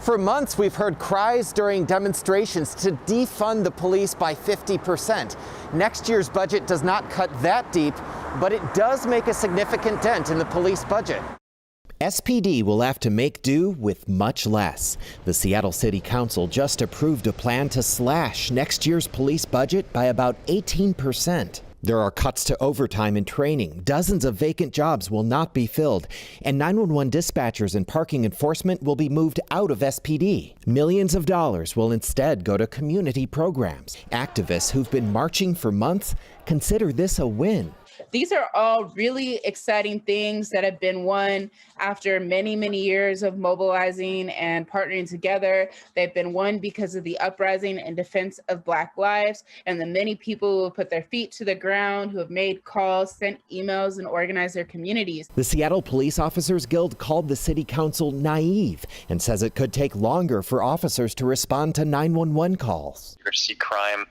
For months, we've heard cries during demonstrations to defund the police by 50%. Next year's budget does not cut that deep, but it does make a significant dent in the police budget. SPD will have to make do with much less. The Seattle City Council just approved a plan to slash next year's police budget by about 18%. There are cuts to overtime and training. Dozens of vacant jobs will not be filled, and 911 dispatchers and parking enforcement will be moved out of SPD. Millions of dollars will instead go to community programs. Activists who've been marching for months consider this a win. These are all really exciting things that have been won after many, many years of mobilizing and partnering together. They've been won because of the uprising and defense of Black lives and the many people who have put their feet to the ground, who have made calls, sent emails, and organized their communities. The Seattle Police Officers Guild called the City Council naive and says it could take longer for officers to respond to 911 calls. You're going to see crime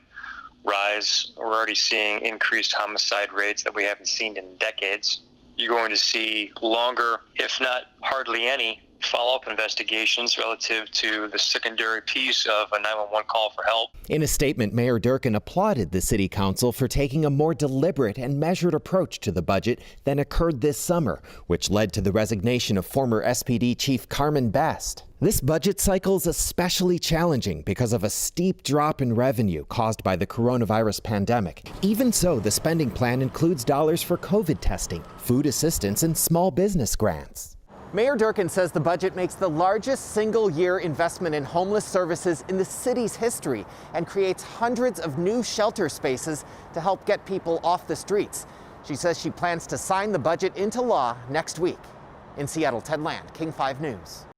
rise. We're already seeing increased homicide rates that we haven't seen in decades. You're going to see longer, if not hardly any, follow-up investigations relative to the secondary piece of a 911 call for help. In a statement, Mayor Durkin applauded the City Council for taking a more deliberate and measured approach to the budget than occurred this summer, which led to the resignation of former SPD Chief Carmen Best. This budget cycle is especially challenging because of a steep drop in revenue caused by the coronavirus pandemic. Even so, the spending plan includes dollars for COVID testing, food assistance, and small business grants. Mayor Durkin says the budget makes the largest single-year investment in homeless services in the city's history and creates hundreds of new shelter spaces to help get people off the streets. She says she plans to sign the budget into law next week. In Seattle, Ted Land, King 5 News.